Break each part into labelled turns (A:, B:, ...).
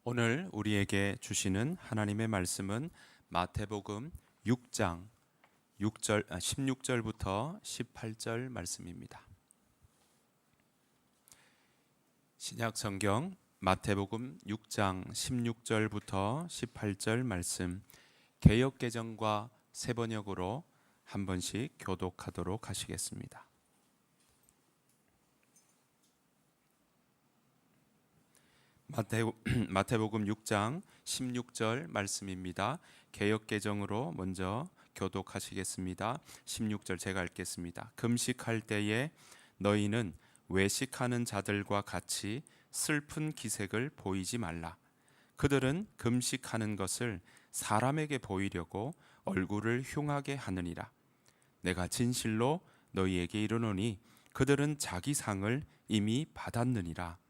A: 오늘 우리에게 주시는 하나님의 말씀은 마태복음 6장 16절부터 18절 말씀입니다. 신약 성경 마태복음 6장 16절부터 18절 말씀, 개역 개정과 세번역으로 한 번씩 교독하도록 하시겠습니다. 마태복음 6장 16절 말씀입니다. 개역 개정으로 먼저 교독하시겠습니다. 16절 제가 읽겠습니다. 금식할 때에 너희는 외식하는 자들과 같이 슬픈 기색을 보이지 말라. 그들은 금식하는 것을 사람에게 보이려고 얼굴을 흉하게 하느니라. 내가 진실로 너희에게 이르노니 그들은 자기 상을 이미 받았느니라.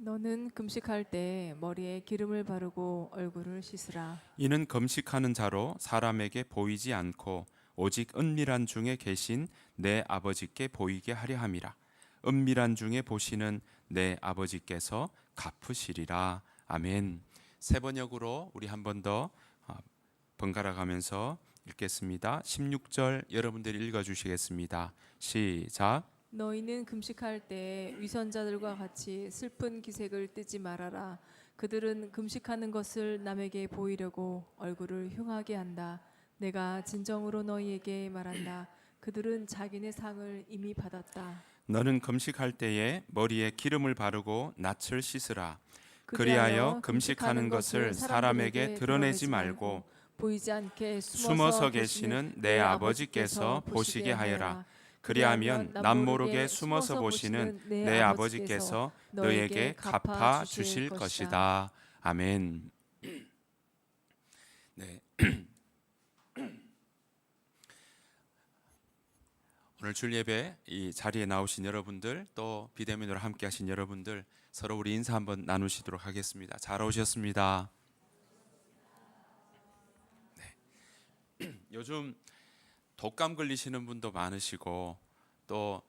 B: 너는 금식할 때 머리에 기름을 바르고 얼굴을 씻으라.
A: 이는 금식하는 자로 사람에게 보이지 않고 오직 은밀한 중에 계신 내 아버지께 보이게 하려 함이라. 은밀한 중에 보시는 내 아버지께서 갚으시리라. 아멘. 세번역으로 우리 한 번 더 번갈아 가면서 읽겠습니다. 16절 여러분들이 읽어 주시겠습니다. 시작.
B: 너희는 금식할 때 위선자들과 같이 슬픈 기색을 띠지 말아라. 그들은 금식하는 것을 남에게 보이려고 얼굴을 흉하게 한다. 내가 진정으로 너희에게 말한다. 그들은 자기네 상을 이미 받았다.
A: 너는 금식할 때에 머리에 기름을 바르고 낯을 씻으라. 그리하여 금식하는 것을 사람에게 드러내지 말고
B: 보이지 않게
A: 숨어서 계시는 내 아버지께서 보시게 하여라. 그리하면 남모르게 숨어서 보시는 내 아버지께서 너에게 갚아 주실 것이다. 아멘. 네. 오늘 줄 예배 이 자리에 나오신 여러분들, 또 비대면으로 함께 하신 여러분들, 서로 우리 인사 한번 나누시도록 하겠습니다. 잘 오셨습니다. 네. 요즘 독감 걸리시는 분도 많으시고, 또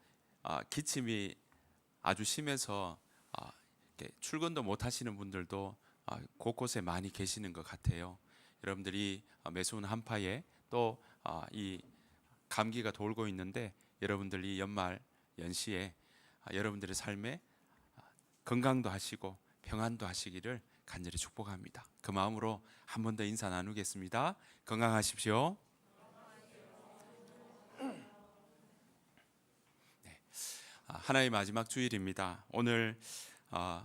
A: 기침이 아주 심해서 출근도 못 하시는 분들도 곳곳에 많이 계시는 것 같아요. 여러분들이 매서운 한파에 또 이 감기가 돌고 있는데, 여러분들 이 연말 연시에 여러분들의 삶에 건강도 하시고 평안도 하시기를 간절히 축복합니다. 그 마음으로 한 번 더 인사 나누겠습니다. 건강하십시오. 네. 하나의 마지막 주일입니다. 오늘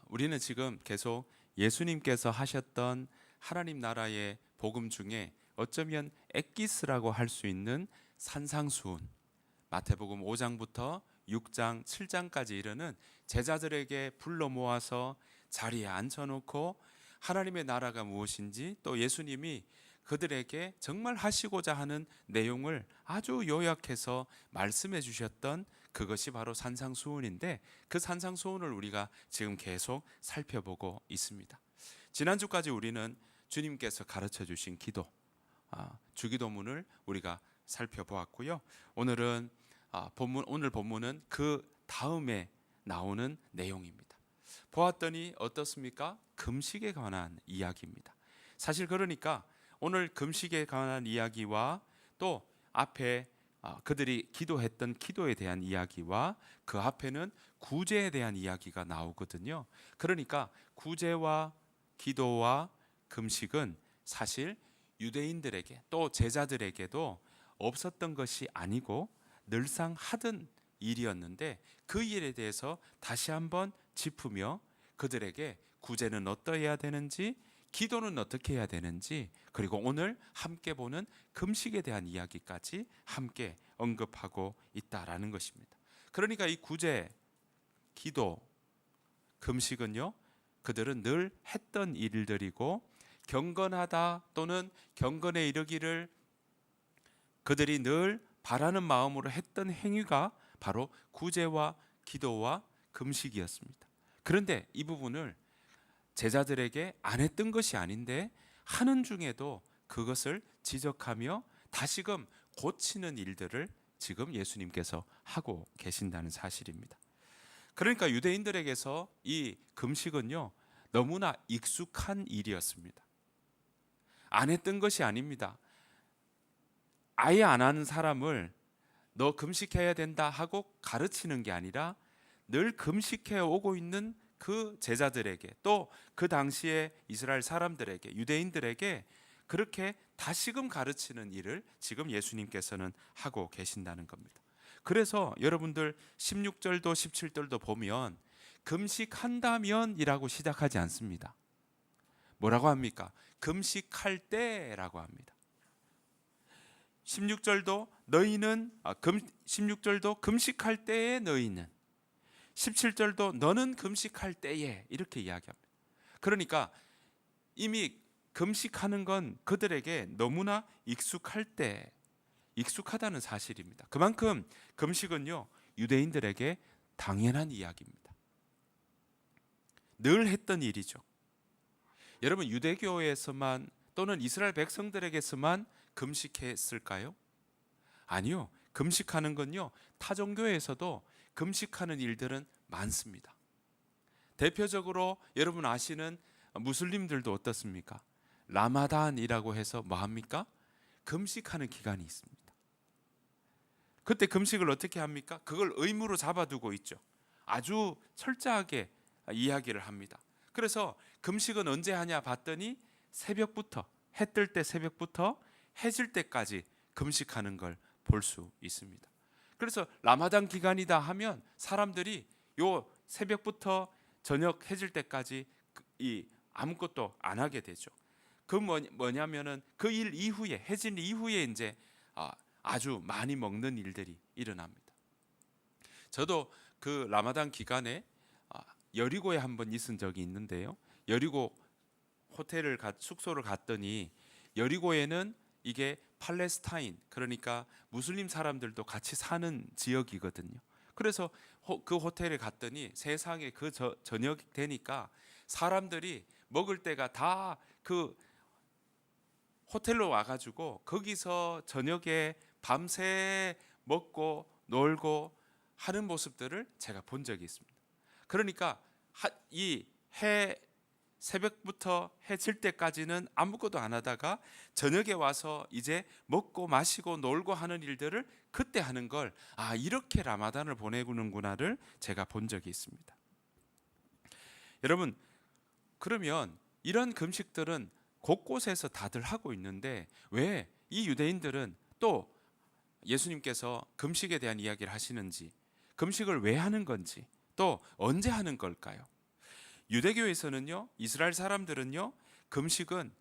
A: 우리는 지금 계속 예수님께서 하셨던 하나님 나라의 복음 중에 어쩌면 엑기스라고 할 수 있는 산상수훈, 마태복음 5장부터 6장 7장까지 이르는 제자들에게 불러 모아서 자리에 앉혀놓고 하나님의 나라가 무엇인지, 또 예수님이 그들에게 정말 하시고자 하는 내용을 아주 요약해서 말씀해 주셨던 그것이 바로 산상수훈인데, 그 산상수훈을 우리가 지금 계속 살펴보고 있습니다. 지난주까지 우리는 주님께서 가르쳐 주신 기도, 주기도문을 우리가 살펴보았고요. 오늘 본문은 그 다음에 나오는 내용입니다. 보았더니 어떻습니까? 금식에 관한 이야기입니다. 사실 그러니까 오늘 금식에 관한 이야기와 또 앞에 그들이 기도했던 기도에 대한 이야기와 그 앞에는 구제에 대한 이야기가 나오거든요. 그러니까 구제와 기도와 금식은 사실 유대인들에게 또 제자들에게도 없었던 것이 아니고 늘상 하던 일이었는데, 그 일에 대해서 다시 한번 짚으며 그들에게 구제는 어떠해야 되는지, 기도는 어떻게 해야 되는지, 그리고 오늘 함께 보는 금식에 대한 이야기까지 함께 언급하고 있다라는 것입니다. 그러니까 이 구제, 기도, 금식은요, 그들은 늘 했던 일들이고, 경건하다 또는 경건에 이르기를 그들이 늘 바라는 마음으로 했던 행위가 바로 구제와 기도와 금식이었습니다. 그런데 이 부분을 제자들에게 안 했던 것이 아닌데 하는 중에도 그것을 지적하며 다시금 고치는 일들을 지금 예수님께서 하고 계신다는 사실입니다. 그러니까 유대인들에게서 이 금식은요, 너무나 익숙한 일이었습니다. 안 했던 것이 아닙니다. 아예 안 하는 사람을 너 금식해야 된다 하고 가르치는 게 아니라 늘 금식해 오고 있는 그 제자들에게, 또 그 당시에 이스라엘 사람들에게, 유대인들에게 그렇게 다시금 가르치는 일을 지금 예수님께서는 하고 계신다는 겁니다. 그래서 여러분들 16절도 17절도 보면 금식한다면이라고 시작하지 않습니다. 뭐라고 합니까? 금식할 때라고 합니다. 16절도 금식할 때에 너희는, 17절도 너는 금식할 때에, 이렇게 이야기합니다. 그러니까 이미 금식하는 건 그들에게 너무나 익숙하다는 사실입니다. 그만큼 금식은요, 유대인들에게 당연한 이야기입니다. 늘 했던 일이죠. 여러분, 유대교에서만 또는 이스라엘 백성들에게서만 금식했을까요? 아니요. 금식하는 건요, 타종교에서도 금식하는 일들은 많습니다. 대표적으로 여러분 아시는 무슬림들도 어떻습니까? 라마단이라고 해서 뭐 합니까? 금식하는 기간이 있습니다. 그때 금식을 어떻게 합니까? 그걸 의무로 잡아두고 있죠. 아주 철저하게 이야기를 합니다. 그래서 금식은 언제 하냐 봤더니 새벽부터, 해 뜰 때 새벽부터 해 질 때까지 금식하는 걸 볼 수 있습니다. 그래서 라마단 기간이다 하면 사람들이 요 새벽부터 저녁 해질 때까지 아무것도 안 하게 되죠. 그 뭐냐면은 그 일 이후에, 해진 이후에 이제 아주 많이 먹는 일들이 일어납니다. 저도 그 라마단 기간에 여리고에 한번 있은 적이 있는데요. 여리고 숙소를 갔더니 여리고에는 이게 팔레스타인, 그러니까 무슬림 사람들도 같이 사는 지역이거든요. 그래서 그 호텔에 갔더니 세상에 저녁 되니까 사람들이 먹을 때가 다 그 호텔로 와가지고 거기서 저녁에 밤새 먹고 놀고 하는 모습들을 제가 본 적이 있습니다. 그러니까 새벽부터 해 질 때까지는 아무것도 안 하다가 저녁에 와서 이제 먹고 마시고 놀고 하는 일들을 그때 하는 걸, 이렇게 라마단을 보내는구나를 제가 본 적이 있습니다. 여러분, 그러면 이런 금식들은 곳곳에서 다들 하고 있는데 왜 이 유대인들은 또 예수님께서 금식에 대한 이야기를 하시는지, 금식을 왜 하는 건지, 또 언제 하는 걸까요? 유대교에서는요, 이스라엘 사람들은요, 금식은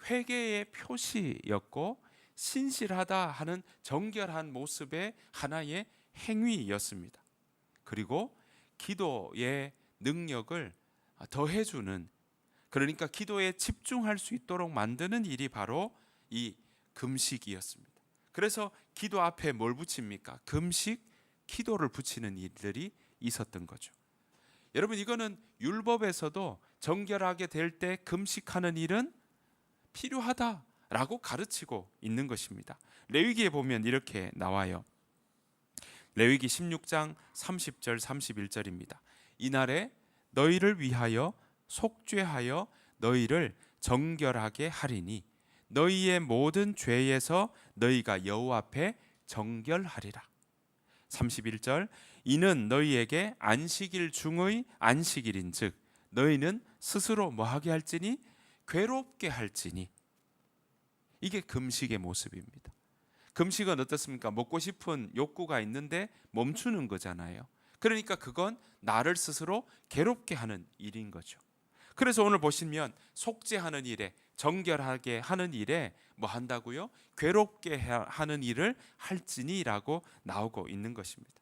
A: 회개의 표시였고 신실하다 하는 정결한 모습의 하나의 행위였습니다. 그리고 기도의 능력을 더해주는, 그러니까 기도에 집중할 수 있도록 만드는 일이 바로 이 금식이었습니다. 그래서 기도 앞에 뭘 붙입니까? 금식, 기도를 붙이는 일들이 있었던 거죠. 여러분, 이거는 율법에서도 정결하게 될 때 금식하는 일은 필요하다라고 가르치고 있는 것입니다. 레위기에 보면 이렇게 나와요. 레위기 16장 30절 31절입니다. 이날에 너희를 위하여 속죄하여 너희를 정결하게 하리니 너희의 모든 죄에서 너희가 여호와 앞에 정결하리라. 31절 이는 너희에게 안식일 중의 안식일인즉 너희는 스스로 뭐하게 할지니 괴롭게 할지니. 이게 금식의 모습입니다. 금식은 어떻습니까? 먹고 싶은 욕구가 있는데 멈추는 거잖아요. 그러니까 그건 나를 스스로 괴롭게 하는 일인 거죠. 그래서 오늘 보시면 속죄하는 일에, 정결하게 하는 일에 뭐 한다고요? 괴롭게 하는 일을 할지니라고 나오고 있는 것입니다.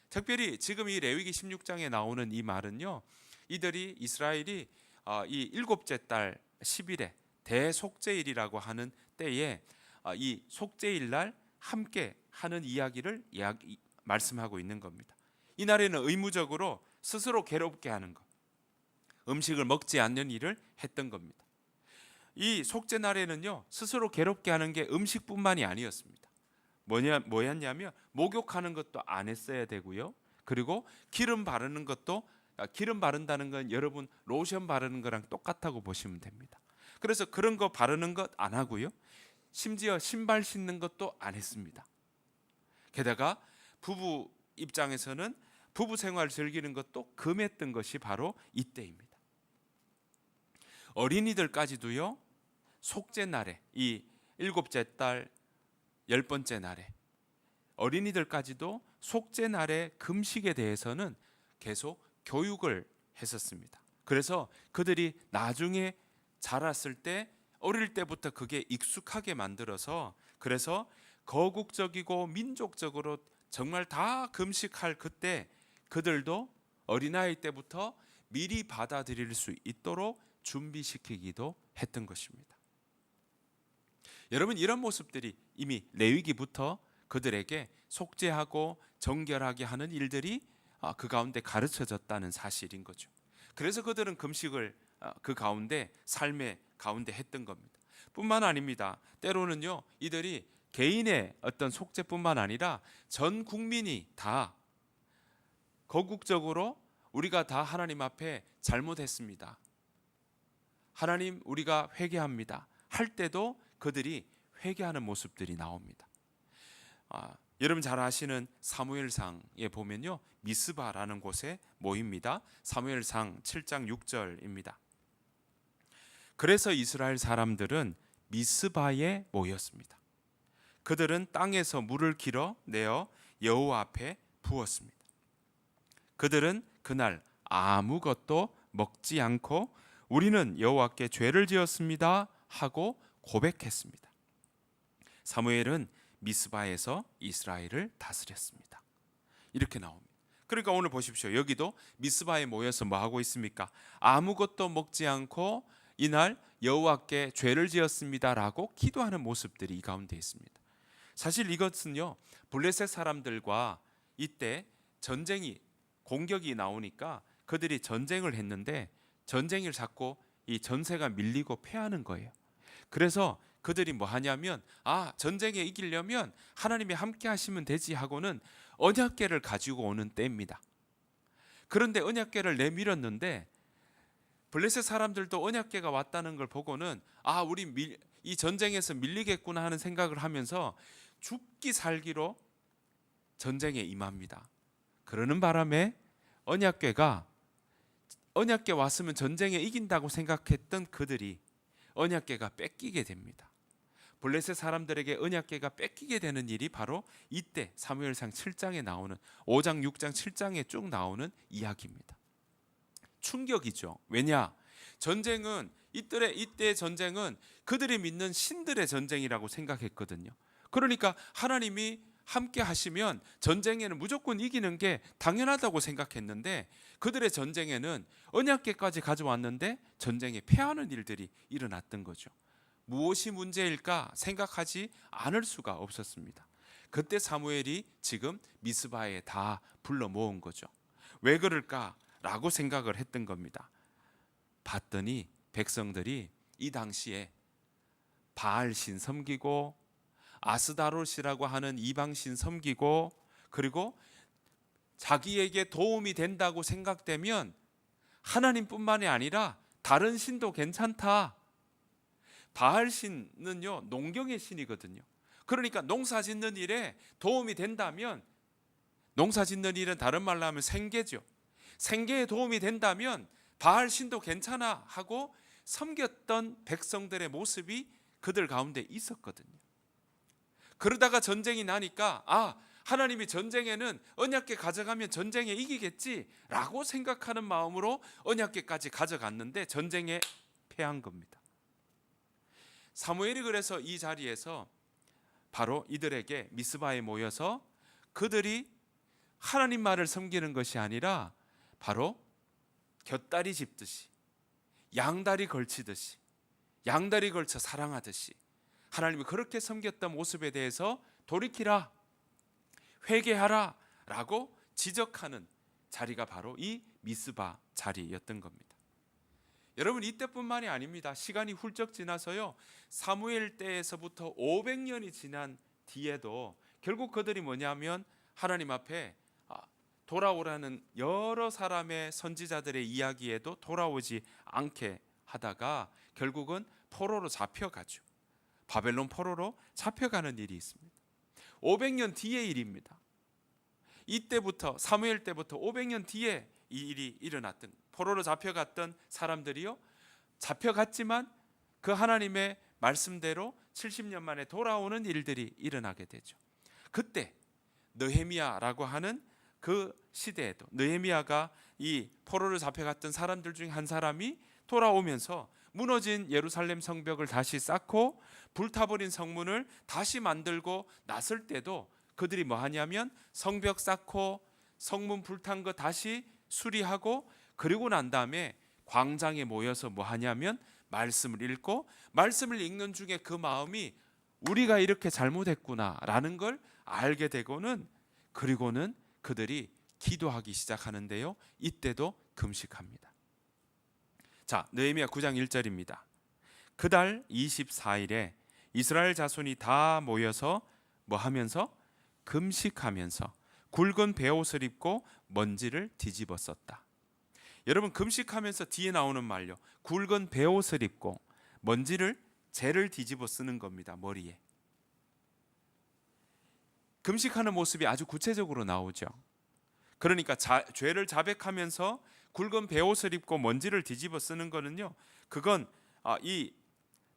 A: 특별히 지금 이 레위기 16장에 나오는 이 말은요, 이들이 이스라엘이 이 일곱째 달 10일에 대속죄일이라고 하는 때에 이 속죄일 날 함께 하는 이야기를 말씀하고 있는 겁니다. 이 날에는 의무적으로 스스로 괴롭게 하는 것, 음식을 먹지 않는 일을 했던 겁니다. 이 속죄 날에는요, 스스로 괴롭게 하는 게 음식뿐만이 아니었습니다. 뭐였냐면 목욕하는 것도 안 했어야 되고요. 그리고 기름 바르는 것도 기름 바른다는 건 여러분 로션 바르는 거랑 똑같다고 보시면 됩니다. 그래서 그런 거 바르는 것 안 하고요. 심지어 신발 신는 것도 안 했습니다. 게다가 부부 입장에서는 부부 생활을 즐기는 것도 금했던 것이 바로 이때입니다. 어린이들까지도요, 속죄 날에, 이 7째 달 10번째 날에 어린이들까지도 속죄 날의 금식에 대해서는 계속 교육을 했었습니다. 그래서 그들이 나중에 자랐을 때 어릴 때부터 그게 익숙하게 만들어서, 그래서 거국적이고 민족적으로 정말 다 금식할 그때 그들도 어린아이 때부터 미리 받아들일 수 있도록 준비시키기도 했던 것입니다. 여러분, 이런 모습들이 이미 레위기부터 그들에게 속죄하고 정결하게 하는 일들이 그 가운데 가르쳐졌다는 사실인 거죠. 그래서 그들은 금식을 그 가운데, 삶의 가운데 했던 겁니다. 뿐만 아닙니다. 때로는요, 이들이 개인의 어떤 속죄뿐만 아니라 전 국민이 다 거국적으로 우리가 다 하나님 앞에 잘못했습니다, 하나님 우리가 회개합니다 할 때도 그들이 회개하는 모습들이 나옵니다. 여러분 잘 아시는 사무엘상에 보면요, 미스바라는 곳에 모입니다. 사무엘상 7장 6절입니다. 그래서 이스라엘 사람들은 미스바에 모였습니다. 그들은 땅에서 물을 길어 내어 여호와 앞에 부었습니다. 그들은 그날 아무것도 먹지 않고 우리는 여호와께 죄를 지었습니다 하고 고백했습니다. 사무엘은 미스바에서 이스라엘을 다스렸습니다. 이렇게 나옵니다. 그러니까 오늘 보십시오. 여기도 미스바에 모여서 뭐 하고 있습니까? 아무것도 먹지 않고 이날 여호와께 죄를 지었습니다라고 기도하는 모습들이 이 가운데 있습니다. 사실 이것은요, 블레셋 사람들과 이때 전쟁이, 공격이 나오니까 그들이 전쟁을 했는데 전쟁을 자꾸 이 전세가 밀리고 패하는 거예요. 그래서 그들이 뭐 하냐면, 전쟁에 이기려면 하나님이 함께 하시면 되지 하고는 언약궤를 가지고 오는 때입니다. 그런데 언약궤를 내밀었는데 블레셋 사람들도 언약궤가 왔다는 걸 보고는 우리 이 전쟁에서 밀리겠구나 하는 생각을 하면서 죽기 살기로 전쟁에 임합니다. 그러는 바람에 언약궤 왔으면 전쟁에 이긴다고 생각했던 그들이 언약궤가 뺏기게 됩니다. 블레셋 사람들에게 언약궤가 뺏기게 되는 일이 바로 이때 사무엘상 7장에 나오는 5장, 6장, 7장에 쭉 나오는 이야기입니다. 충격이죠. 왜냐? 전쟁은 이때 전쟁은 그들이 믿는 신들의 전쟁이라고 생각했거든요. 그러니까 하나님이 함께 하시면 전쟁에는 무조건 이기는 게 당연하다고 생각했는데 그들의 전쟁에는 언약궤까지 가져왔는데 전쟁에 패하는 일들이 일어났던 거죠. 무엇이 문제일까 생각하지 않을 수가 없었습니다. 그때 사무엘이 지금 미스바에 다 불러 모은 거죠. 왜 그럴까라고 생각을 했던 겁니다. 봤더니 백성들이 이 당시에 바알신 섬기고 아스다롯이라고 하는 이방신 섬기고, 그리고 자기에게 도움이 된다고 생각되면 하나님뿐만이 아니라 다른 신도 괜찮다. 바알신은요, 농경의 신이거든요. 그러니까 농사 짓는 일에 도움이 된다면, 농사 짓는 일은 다른 말로 하면 생계죠. 생계에 도움이 된다면 바알신도 괜찮아 하고 섬겼던 백성들의 모습이 그들 가운데 있었거든요. 그러다가 전쟁이 나니까 하나님이 전쟁에는 언약궤 가져가면 전쟁에 이기겠지라고 생각하는 마음으로 언약궤까지 가져갔는데 전쟁에 패한 겁니다. 사무엘이 그래서 이 자리에서 바로 이들에게 미스바에 모여서 그들이 하나님 말을 섬기는 것이 아니라 바로 곁다리 짚듯이, 양다리 걸치듯이, 양다리 걸쳐 사랑하듯이 하나님이 그렇게 섬겼던 모습에 대해서 돌이키라, 회개하라 라고 지적하는 자리가 바로 이 미스바 자리였던 겁니다. 여러분, 이때뿐만이 아닙니다. 시간이 훌쩍 지나서요, 사무엘 때에서부터 500년이 지난 뒤에도 결국 그들이 뭐냐면 하나님 앞에 돌아오라는 여러 사람의 선지자들의 이야기에도 돌아오지 않게 하다가 결국은 포로로 잡혀가죠. 바벨론 포로로 잡혀가는 일이 있습니다. 500년 뒤의 일입니다. 이때부터 사무엘 때부터 500년 뒤에 이 일이 일어났던, 포로로 잡혀갔던 사람들이요, 잡혀갔지만 그 하나님의 말씀대로 70년 만에 돌아오는 일들이 일어나게 되죠. 그때 느헤미야라고 하는 그 시대에도 느헤미야가 이 포로를 잡혀갔던 사람들 중에 한 사람이 돌아오면서 무너진 예루살렘 성벽을 다시 쌓고 불타버린 성문을 다시 만들고 나설 때도 그들이 뭐 하냐면 성벽 쌓고 성문 불탄 거 다시 수리하고, 그리고 난 다음에 광장에 모여서 뭐 하냐면 말씀을 읽고, 말씀을 읽는 중에 그 마음이 우리가 이렇게 잘못했구나라는 걸 알게 되고는, 그리고는 그들이 기도하기 시작하는데요, 이때도 금식합니다. 자, 느헤미야 9장 1절입니다. 그달 24일에 이스라엘 자손이 다 모여서 뭐 하면서? 금식하면서 굵은 베옷을 입고 먼지를 뒤집어 썼다. 여러분, 금식하면서 뒤에 나오는 말요, 굵은 베옷을 입고 먼지를, 재를 뒤집어 쓰는 겁니다. 머리에. 금식하는 모습이 아주 구체적으로 나오죠. 그러니까 죄를 자백하면서 굵은 베옷을 입고 먼지를 뒤집어 쓰는 거는요, 그건 이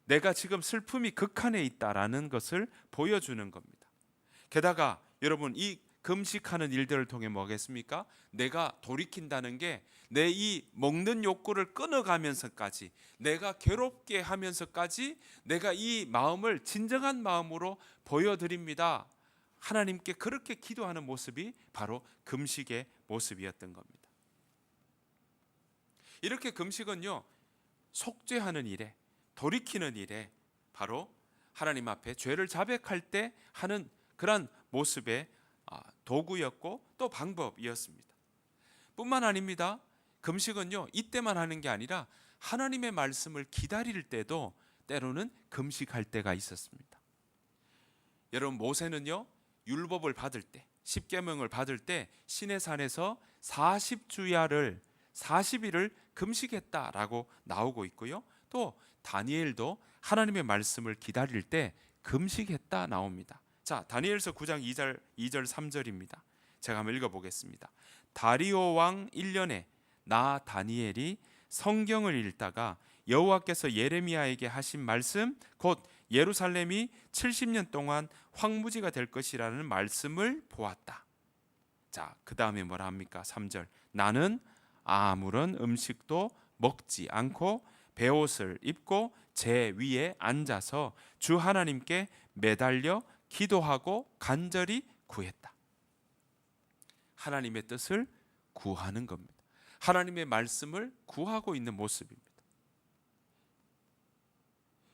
A: 내가 지금 슬픔이 극한에 있다라는 것을 보여주는 겁니다. 게다가 여러분, 이 금식하는 일들을 통해 뭐겠습니까? 내가 돌이킨다는 게 내 이 먹는 욕구를 끊어가면서까지, 내가 괴롭게 하면서까지 내가 이 마음을 진정한 마음으로 보여드립니다. 하나님께 그렇게 기도하는 모습이 바로 금식의 모습이었던 겁니다. 이렇게 금식은요, 속죄하는 일에, 돌이키는 일에, 바로 하나님 앞에 죄를 자백할 때 하는 그런 모습의 도구였고 또 방법이었습니다. 뿐만 아닙니다. 금식은요, 이때만 하는 게 아니라 하나님의 말씀을 기다릴 때도 때로는 금식할 때가 있었습니다. 여러분, 모세는요, 율법을 받을 때, 십계명을 받을 때 시내산에서 40주야를 40일을 금식했다라고 나오고 있고요. 또 다니엘도 하나님의 말씀을 기다릴 때 금식했다 나옵니다. 자, 다니엘서 9장 2절 3절입니다. 제가 한번 읽어보겠습니다. 다리오 왕 1년에 나 다니엘이 성경을 읽다가 여호와께서 예레미야에게 하신 말씀, 곧 예루살렘이 70년 동안 황무지가 될 것이라는 말씀을 보았다. 자, 그 다음에 뭐라 합니까? 3절. 나는 아무런 음식도 먹지 않고 베옷을 입고 제 위에 앉아서 주 하나님께 매달려 기도하고 간절히 구했다. 하나님의 뜻을 구하는 겁니다. 하나님의 말씀을 구하고 있는 모습입니다.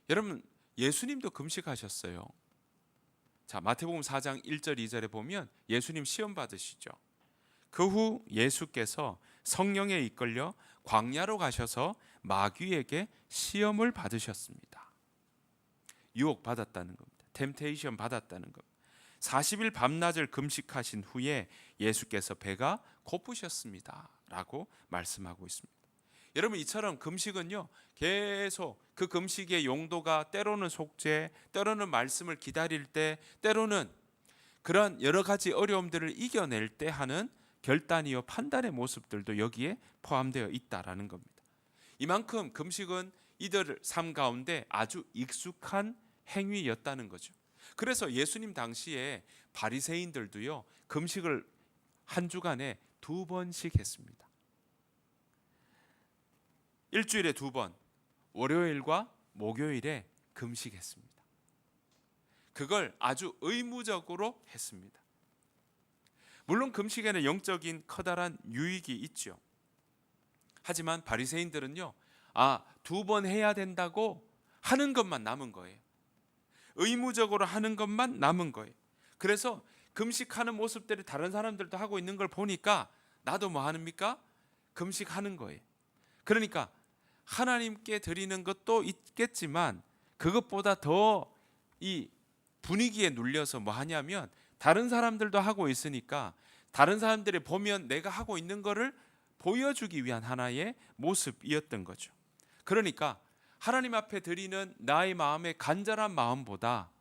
A: 여러분, 예수님도 금식하셨어요. 자, 마태복음 4장 1절 2절에 보면 예수님 시험 받으시죠. 그 후 예수께서 성령에 이끌려 광야로 가셔서 마귀에게 시험을 받으셨습니다. 유혹 받았다는 겁니다. 템테이션 받았다는 겁니다. 40일 밤낮을 금식하신 후에 예수께서 배가 고프셨습니다 라고 말씀하고 있습니다. 여러분, 이처럼 금식은요, 계속 그 금식의 용도가 때로는 속죄, 때로는 말씀을 기다릴 때, 때로는 그런 여러 가지 어려움들을 이겨낼 때 하는 결단이요 판단의 모습들도 여기에 포함되어 있다라는 겁니다. 이만큼 금식은 이들 삶 가운데 아주 익숙한 행위였다는 거죠. 그래서 예수님 당시에 바리새인들도요, 금식을 한 주간에 2번씩 했습니다. 일주일에 2번, 월요일과 목요일에 금식했습니다. 그걸 아주 의무적으로 했습니다. 물론 금식에는 영적인 커다란 유익이 있죠. 하지만 바리새인들은요, 2번 해야 된다고 하는 것만 남은 거예요. 의무적으로 하는 것만 남은 거예요. 그래서 금식하는 모습들을 다른 사람들도 하고 있는 걸 보니까 나도 뭐 합니까? 금식하는 거예요. 그러니까 하나님께 드리는 것도 있겠지만 그것보다 더 이 분위기에 눌려서 뭐 하냐면 다른 사람들도 하고 있으니까 다른 사람들이 보면 내가 하고 있는 거를 보여주기 위한 하나의 모습이었던 거죠. 그러니까 하나님 앞에 드리는 나의 마음의 간절한 마음보다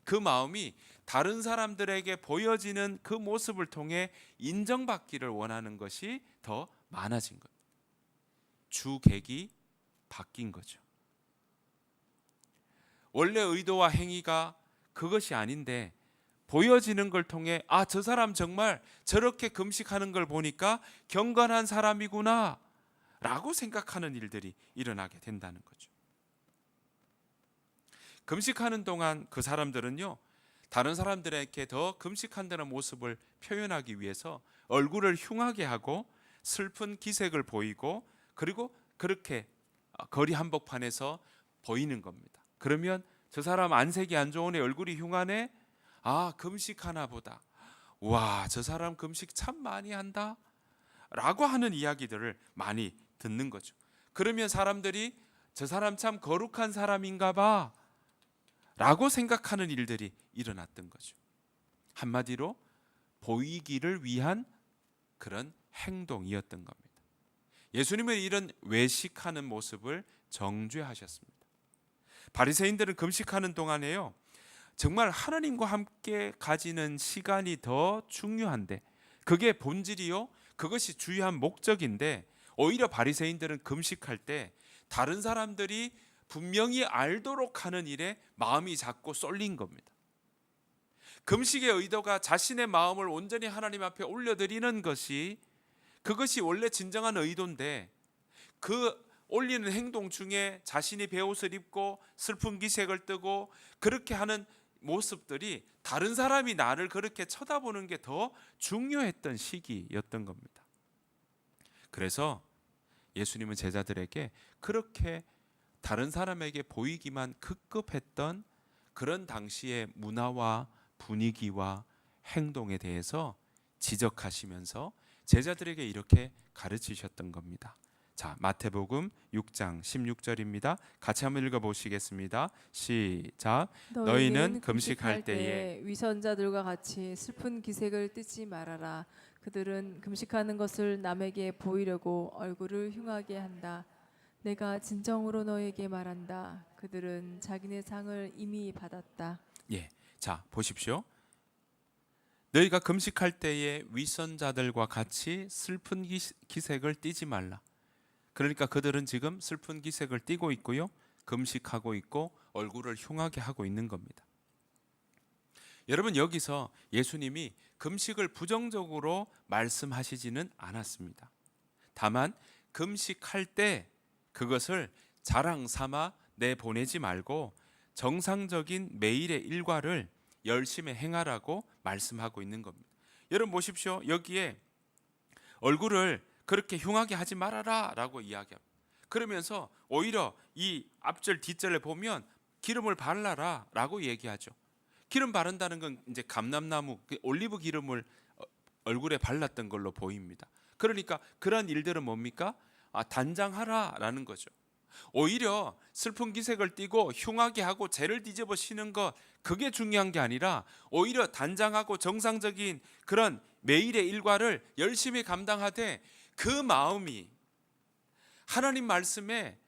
A: 그 마음이 다른 사람들에게 보여지는 그 모습을 통해 인정받기를 원하는 것이 더 많아진 것. 주객이 바뀐 거죠. 원래 의도와 행위가 그것이 아닌데 보여지는 걸 통해 아, 저 사람 정말 저렇게 금식하는 걸 보니까 경건한 사람이구나 라고 생각하는 일들이 일어나게 된다는 거죠. 금식하는 동안 그 사람들은요, 다른 사람들에게 더 금식한다는 모습을 표현하기 위해서 얼굴을 흉하게 하고 슬픈 기색을 보이고 그리고 그렇게 거리 한복판에서 보이는 겁니다. 그러면 저 사람 안색이 안 좋으네, 얼굴이 흉하네, 아, 금식하나 보다, 와, 저 사람 금식 참 많이 한다 라고 하는 이야기들을 많이 듣는 거죠. 그러면 사람들이 저 사람 참 거룩한 사람인가 봐 라고 생각하는 일들이 일어났던 거죠. 한마디로 보이기를 위한 그런 행동이었던 겁니다. 예수님은 이런 외식하는 모습을 정죄하셨습니다. 바리새인들은 금식하는 동안에요, 정말 하나님과 함께 가지는 시간이 더 중요한데, 그게 본질이요, 그것이 주요한 목적인데, 오히려 바리새인들은 금식할 때 다른 사람들이 분명히 알도록 하는 일에 마음이 자꾸 쏠린 겁니다. 금식의 의도가 자신의 마음을 온전히 하나님 앞에 올려드리는 것이, 그것이 원래 진정한 의도인데, 그 올리는 행동 중에 자신이 베옷을 입고 슬픈 기색을 띠고 그렇게 하는 모습들이 다른 사람이 나를 그렇게 쳐다보는 게 더 중요했던 시기였던 겁니다. 그래서 예수님은 제자들에게 그렇게 다른 사람에게 보이기만 급급했던 그런 당시의 문화와 분위기와 행동에 대해서 지적하시면서 제자들에게 이렇게 가르치셨던 겁니다. 자, 마태복음 6장 16절입니다. 같이 한번 읽어보시겠습니다. 시작. 너희는 금식할 때에
B: 위선자들과 같이 슬픈 기색을 띠지 말아라. 그들은 금식하는 것을 남에게 보이려고 얼굴을 흉하게 한다. 내가 진정으로 너에게 말한다. 그들은 자기네 상을 이미 받았다.
A: 예, 자 보십시오. 너희가 금식할 때에 위선자들과 같이 슬픈 기색을 띠지 말라. 그러니까 그들은 지금 슬픈 기색을 띠고 있고요, 금식하고 있고 얼굴을 흉하게 하고 있는 겁니다. 여러분, 여기서 예수님이 금식을 부정적으로 말씀하시지는 않았습니다. 다만 금식할 때 그것을 자랑 삼아 내보내지 말고 정상적인 매일의 일과를 열심히 행하라고 말씀하고 있는 겁니다. 여러분 보십시오. 여기에 얼굴을 그렇게 흉하게 하지 말아라 라고 이야기합니다. 그러면서 오히려 이 앞절 뒷절에 보면 기름을 발라라 라고 얘기하죠. 기름 바른다는 건 이제 감람나무 올리브 기름을 얼굴에 발랐던 걸로 보입니다. 그러니까 그런 일들은 뭡니까? 단장하라라는 거죠. 오히려 슬픈 기색을 띠고 흉하게 하고 죄를 뒤집어 씌는 것, 그게 중요한 게 아니라 오히려 단장하고 정상적인 그런 매일의 일과를 열심히 감당하되 그 마음이 하나님 말씀에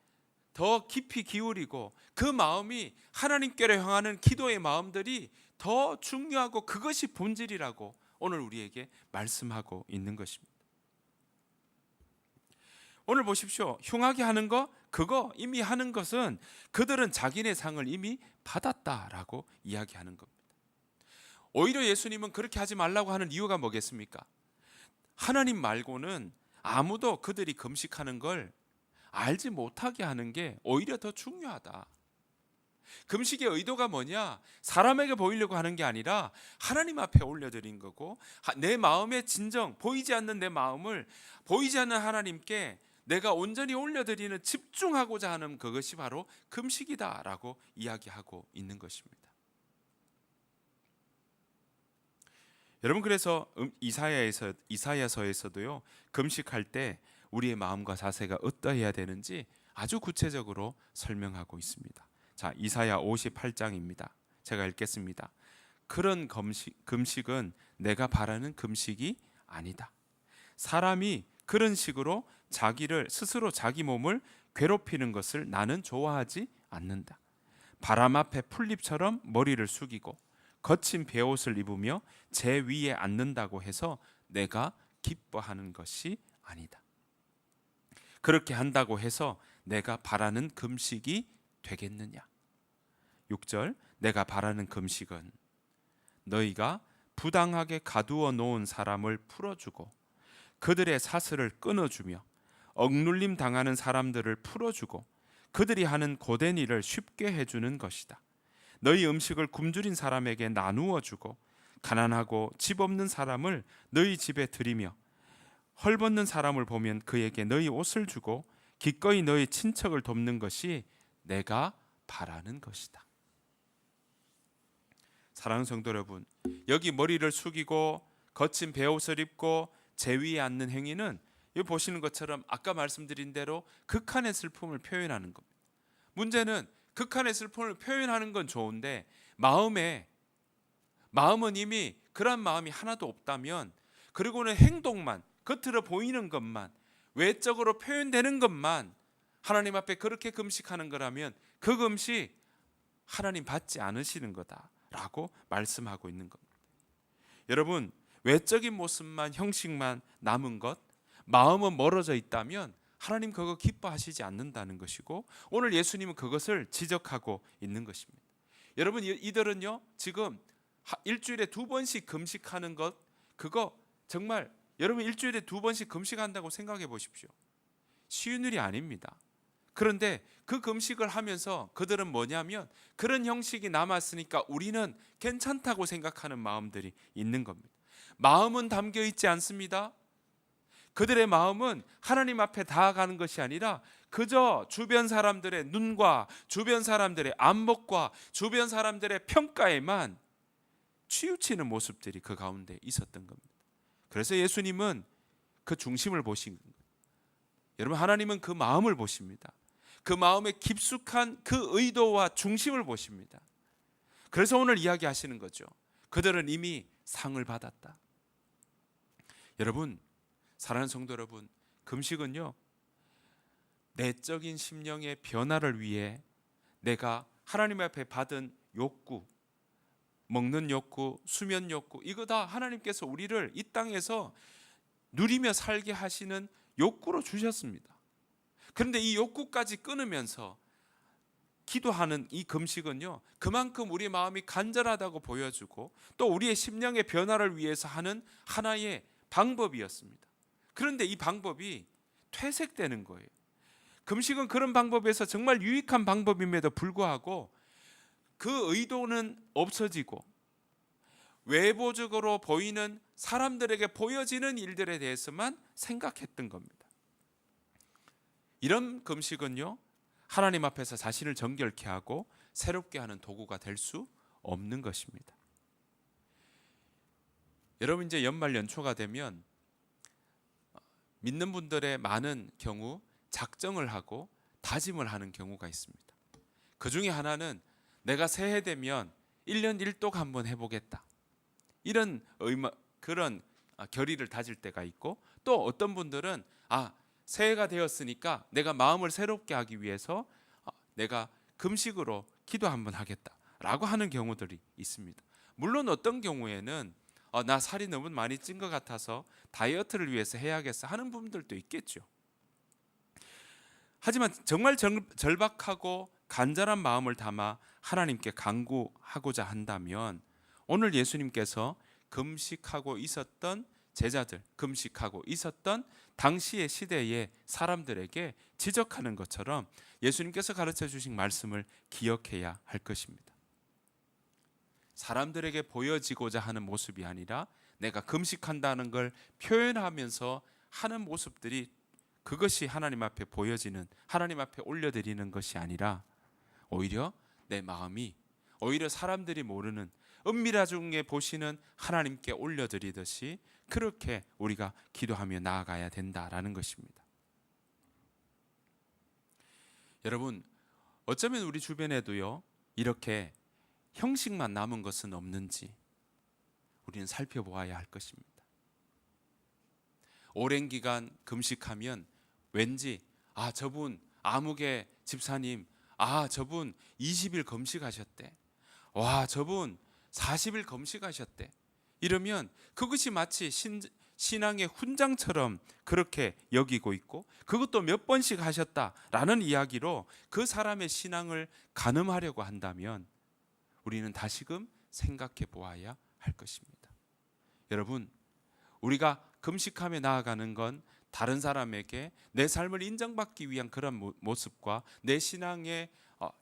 A: 더 깊이 기울이고 그 마음이 하나님께로 향하는 기도의 마음들이 더 중요하고 그것이 본질이라고 오늘 우리에게 말씀하고 있는 것입니다. 오늘 보십시오. 흉하게 하는 거, 그거 이미 하는 것은 그들은 자기네 상을 이미 받았다라고 이야기하는 겁니다. 오히려 예수님은 그렇게 하지 말라고 하는 이유가 뭐겠습니까? 하나님 말고는 아무도 그들이 금식하는 걸 알지 못하게 하는 게 오히려 더 중요하다. 금식의 의도가 뭐냐? 사람에게 보이려고 하는 게 아니라 하나님 앞에 올려드린 거고, 내 마음의 진정, 보이지 않는 내 마음을 보이지 않는 하나님께 내가 온전히 올려드리는, 집중하고자 하는 그것이 바로 금식이다라고 이야기하고 있는 것입니다. 여러분, 그래서 이사야서에서도요, 금식할 때 우리의 마음과 자세가 어떠해야 되는지 아주 구체적으로 설명하고 있습니다. 자, 이사야 58장입니다. 제가 읽겠습니다. 그런 금식은 내가 바라는 금식이 아니다. 사람이 그런 식으로 자기를 스스로 자기 몸을 괴롭히는 것을 나는 좋아하지 않는다. 바람 앞에 풀잎처럼 머리를 숙이고 거친 베옷을 입으며 제 위에 앉는다고 해서 내가 기뻐하는 것이 아니다. 그렇게 한다고 해서 내가 바라는 금식이 되겠느냐? 6절, 내가 바라는 금식은 너희가 부당하게 가두어 놓은 사람을 풀어주고 그들의 사슬을 끊어주며 억눌림 당하는 사람들을 풀어주고 그들이 하는 고된 일을 쉽게 해주는 것이다. 너희 음식을 굶주린 사람에게 나누어 주고 가난하고 집 없는 사람을 너희 집에 들이며 헐벗는 사람을 보면 그에게 너희 옷을 주고 기꺼이 너희 친척을 돕는 것이 내가 바라는 것이다. 사랑하는 성도 여러분, 여기 머리를 숙이고 거친 베옷을 입고 제 위에 앉는 행위는 여기 보시는 것처럼 아까 말씀드린 대로 극한의 슬픔을 표현하는 겁니다. 문제는 극한의 슬픔을 표현하는 건 좋은데 마음은 이미 그런 마음이 하나도 없다면, 그리고는 행동만, 겉으로 보이는 것만, 외적으로 표현되는 것만 하나님 앞에 그렇게 금식하는 거라면 그 금식 하나님 받지 않으시는 거다라고 말씀하고 있는 겁니다. 여러분, 외적인 모습만, 형식만 남은 것, 마음은 멀어져 있다면 하나님 그거 기뻐하시지 않는다는 것이고, 오늘 예수님은 그것을 지적하고 있는 것입니다. 여러분, 이들은요 지금 일주일에 2번씩 금식하는 것, 그거 정말 여러분 일주일에 2번씩 금식한다고 생각해 보십시오. 쉬운 일이 아닙니다. 그런데 그 금식을 하면서 그들은 뭐냐면 그런 형식이 남았으니까 우리는 괜찮다고 생각하는 마음들이 있는 겁니다. 마음은 담겨 있지 않습니다. 그들의 마음은 하나님 앞에 다가가는 것이 아니라 그저 주변 사람들의 눈과 주변 사람들의 안목과 주변 사람들의 평가에만 치우치는 모습들이 그 가운데 있었던 겁니다. 그래서 예수님은 그 중심을 보신 거예요. 여러분, 하나님은 그 마음을 보십니다. 그 마음의 깊숙한 그 의도와 중심을 보십니다. 그래서 오늘 이야기하시는 거죠. 그들은 이미 상을 받았다. 여러분, 사랑하는 성도 여러분, 금식은요 내적인 심령의 변화를 위해 내가 하나님 앞에 받은 욕구, 먹는 욕구, 수면 욕구, 이거 다 하나님께서 우리를 이 땅에서 누리며 살게 하시는 욕구로 주셨습니다. 그런데 이 욕구까지 끊으면서 기도하는 이 금식은요 그만큼 우리 마음이 간절하다고 보여주고 또 우리의 심령의 변화를 위해서 하는 하나의 방법이었습니다. 그런데 이 방법이 퇴색되는 거예요. 금식은 그런 방법에서 정말 유익한 방법임에도 불구하고 그 의도는 없어지고 외부적으로 보이는 사람들에게 보여지는 일들에 대해서만 생각했던 겁니다. 이런 금식은요 하나님 앞에서 자신을 정결케 하고 새롭게 하는 도구가 될 수 없는 것입니다. 여러분, 이제 연말 연초가 되면 믿는 분들의 많은 경우 작정을 하고 다짐을 하는 경우가 있습니다. 그 중에 하나는 내가 새해 되면 1년 1독 한번 해보겠다, 이런 그런 결의를 다질 때가 있고, 또 어떤 분들은 새해가 되었으니까 내가 마음을 새롭게 하기 위해서 내가 금식으로 기도 한번 하겠다라고 하는 경우들이 있습니다. 물론 어떤 경우에는 나 살이 너무 많이 찐 것 같아서 다이어트를 위해서 해야겠어 하는 분들도 있겠죠. 하지만 정말 절박하고 간절한 마음을 담아 하나님께 간구하고자 한다면 오늘 예수님께서 금식하고 있었던 제자들, 금식하고 있었던 당시의 시대의 사람들에게 지적하는 것처럼 예수님께서 가르쳐 주신 말씀을 기억해야 할 것입니다. 사람들에게 보여지고자 하는 모습이 아니라 내가 금식한다는 걸 표현하면서 하는 모습들이, 그것이 하나님 앞에 보여지는, 하나님 앞에 올려드리는 것이 아니라 오히려 내 마음이 오히려 사람들이 모르는 은밀한 중에 보시는 하나님께 올려드리듯이 그렇게 우리가 기도하며 나아가야 된다라는 것입니다. 여러분, 어쩌면 우리 주변에도요 이렇게 형식만 남은 것은 없는지 우리는 살펴보아야 할 것입니다. 오랜 기간 금식하면 왠지 저분 아무개 집사님 저분 20일 금식하셨대. 와, 저분 40일 금식하셨대. 이러면 그것이 마치 신앙의 훈장처럼 그렇게 여기고 있고, 그것도 몇 번씩 하셨다라는 이야기로 그 사람의 신앙을 가늠하려고 한다면 우리는 다시금 생각해 보아야 할 것입니다. 여러분, 우리가 금식하며 나아가는 건 다른 사람에게 내 삶을 인정받기 위한 그런 모습과 내 신앙의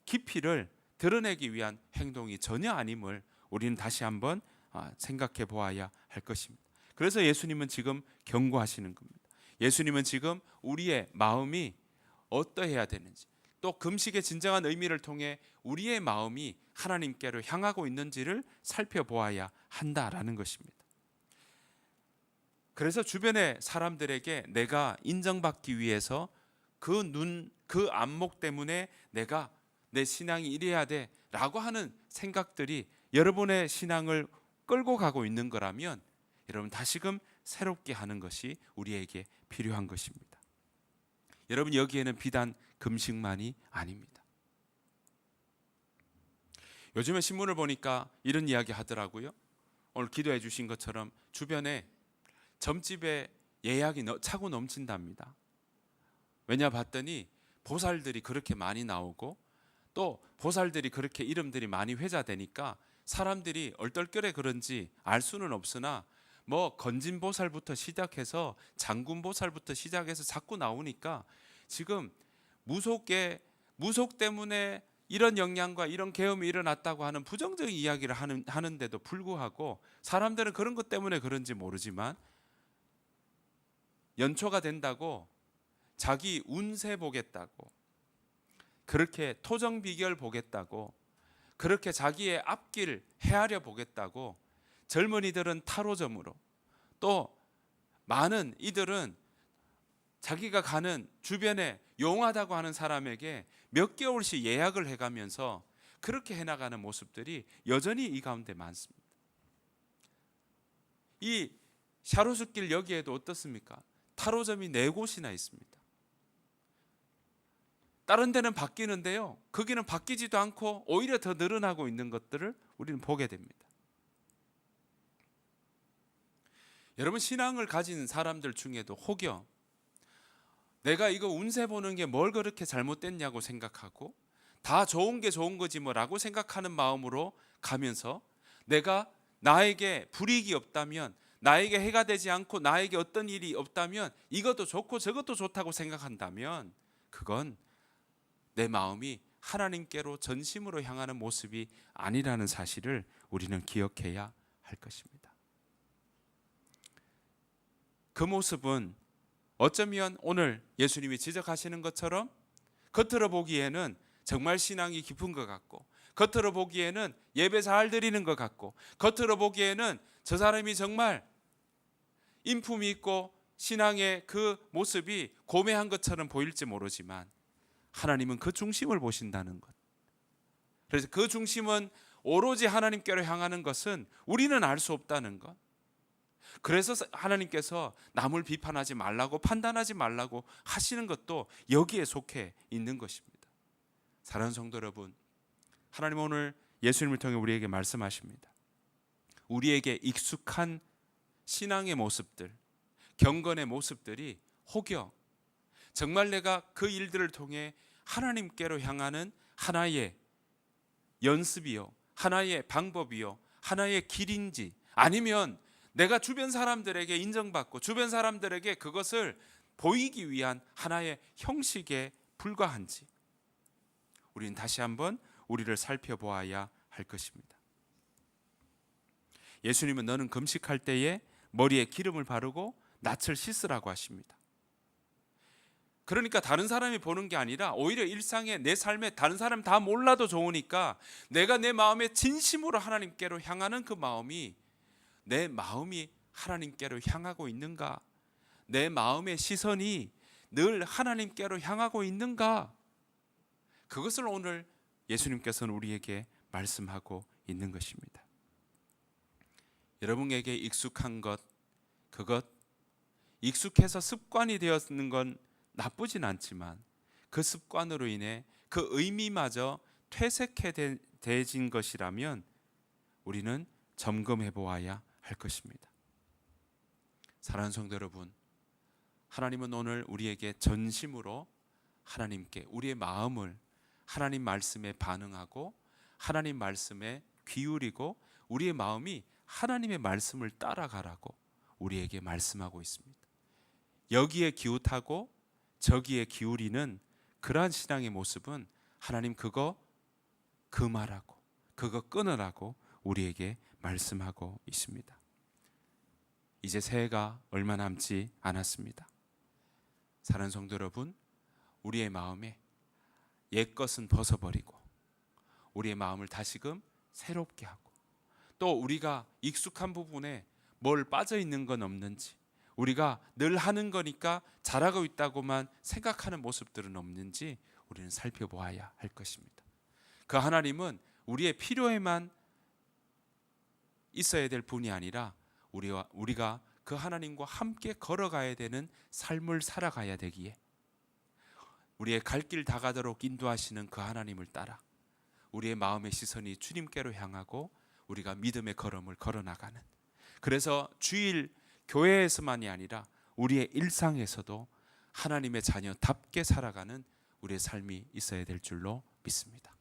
A: 깊이를 드러내기 위한 행동이 전혀 아님을 우리는 다시 한번 생각해 보아야 할 것입니다. 그래서 예수님은 지금 경고하시는 겁니다. 예수님은 지금 우리의 마음이 어떠해야 되는지, 또 금식의 진정한 의미를 통해 우리의 마음이 하나님께로 향하고 있는지를 살펴보아야 한다라는 것입니다. 그래서 주변의 사람들에게 내가 인정받기 위해서 그 안목 때문에 내가 내 신앙이 이래야 돼라고 하는 생각들이 여러분의 신앙을 끌고 가고 있는 거라면 여러분 다시금 새롭게 하는 것이 우리에게 필요한 것입니다. 여러분, 여기에는 비단 금식만이 아닙니다. 요즘에 신문을 보니까 이런 이야기 하더라고요. 오늘 기도해 주신 것처럼 주변에 점집에 예약이 차고 넘친답니다. 왜냐 봤더니 보살들이 그렇게 많이 나오고 또 보살들이 그렇게 이름들이 많이 회자되니까 사람들이 얼떨결에 그런지 알 수는 없으나 뭐 건진보살부터 시작해서 장군보살부터 시작해서 자꾸 나오니까 지금 무속 때문에 이런 영향과 이런 계엄이 일어났다고 하는 부정적인 이야기를 하는데도 불구하고 사람들은 그런 것 때문에 그런지 모르지만 연초가 된다고 자기 운세 보겠다고, 그렇게 토정 비결 보겠다고, 그렇게 자기의 앞길 헤아려 보겠다고 젊은이들은 타로점으로, 또 많은 이들은 자기가 가는 주변에 용하다고 하는 사람에게 몇 개월씩 예약을 해가면서 그렇게 해나가는 모습들이 여전히 이 가운데 많습니다. 이 샤로스길 여기에도 어떻습니까? 타로점이 4곳이나 있습니다. 다른 데는 바뀌는데요, 거기는 바뀌지도 않고 오히려 더 늘어나고 있는 것들을 우리는 보게 됩니다. 여러분, 신앙을 가진 사람들 중에도 혹여 내가 이거 운세 보는 게 뭘 그렇게 잘못됐냐고 생각하고 다 좋은 게 좋은 거지 뭐라고 생각하는 마음으로 가면서 내가 나에게 불이익이 없다면, 나에게 해가 되지 않고 나에게 어떤 일이 없다면 이것도 좋고 저것도 좋다고 생각한다면 그건 내 마음이 하나님께로 전심으로 향하는 모습이 아니라는 사실을 우리는 기억해야 할 것입니다. 그 모습은 어쩌면 오늘 예수님이 지적하시는 것처럼 겉으로 보기에는 정말 신앙이 깊은 것 같고, 겉으로 보기에는 예배 잘 드리는 것 같고, 겉으로 보기에는 저 사람이 정말 인품이 있고 신앙의 그 모습이 고매한 것처럼 보일지 모르지만 하나님은 그 중심을 보신다는 것. 그래서 그 중심은 오로지 하나님께로 향하는 것은 우리는 알 수 없다는 것. 그래서 하나님께서 남을 비판하지 말라고, 판단하지 말라고 하시는 것도 여기에 속해 있는 것입니다. 사랑하는 성도 여러분, 하나님은 오늘 예수님을 통해 우리에게 말씀하십니다. 우리에게 익숙한 신앙의 모습들, 경건의 모습들이 혹여 정말 내가 그 일들을 통해 하나님께로 향하는 하나의 연습이요, 하나의 방법이요, 하나의 길인지, 아니면 내가 주변 사람들에게 인정받고 주변 사람들에게 그것을 보이기 위한 하나의 형식에 불과한지 우리는 다시 한번 우리를 살펴보아야 할 것입니다. 예수님은 너는 금식할 때에 머리에 기름을 바르고 낯을 씻으라고 하십니다. 그러니까 다른 사람이 보는 게 아니라 오히려 일상에 내 삶에 다른 사람 다 몰라도 좋으니까 내가 내 마음에 진심으로 하나님께로 향하는 그 마음이, 내 마음이 하나님께로 향하고 있는가, 내 마음의 시선이 늘 하나님께로 향하고 있는가, 그것을 오늘 예수님께서는 우리에게 말씀하고 있는 것입니다. 여러분에게 익숙한 것, 그것 익숙해서 습관이 되었는 건 나쁘진 않지만 그 습관으로 인해 그 의미마저 퇴색해진 것이라면 우리는 점검해 보아야 할 것입니다. 사랑하는 성도 여러분, 하나님은 오늘 우리에게 전심으로 하나님께 우리의 마음을 하나님 말씀에 반응하고 하나님 말씀에 기울이고 우리의 마음이 하나님의 말씀을 따라가라고 우리에게 말씀하고 있습니다. 여기에 기웃하고 저기에 기울이는 그러한 신앙의 모습은 하나님 그거 금하라고, 그거 끊으라고 우리에게 말씀하고 있습니다. 이제 새해가 얼마 남지 않았습니다. 사랑하는 성도 여러분, 우리의 마음에 옛 것은 벗어버리고 우리의 마음을 다시금 새롭게 하고 또 우리가 익숙한 부분에 뭘 빠져 있는 건 없는지, 우리가 늘 하는 거니까 잘하고 있다고만 생각하는 모습들은 없는지 우리는 살펴보아야 할 것입니다. 그 하나님은 우리의 필요에만 있어야 될 분이 아니라 우리가 그 하나님과 함께 걸어가야 되는 삶을 살아가야 되기에 우리의 갈 길 다 가도록 인도하시는 그 하나님을 따라 우리의 마음의 시선이 주님께로 향하고 우리가 믿음의 걸음을 걸어나가는, 그래서 주일 교회에서만이 아니라 우리의 일상에서도 하나님의 자녀답게 살아가는 우리의 삶이 있어야 될 줄로 믿습니다.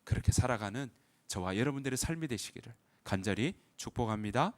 A: 그렇게 살아가는 저와 여러분들의 삶이 되시기를 간절히 축복합니다.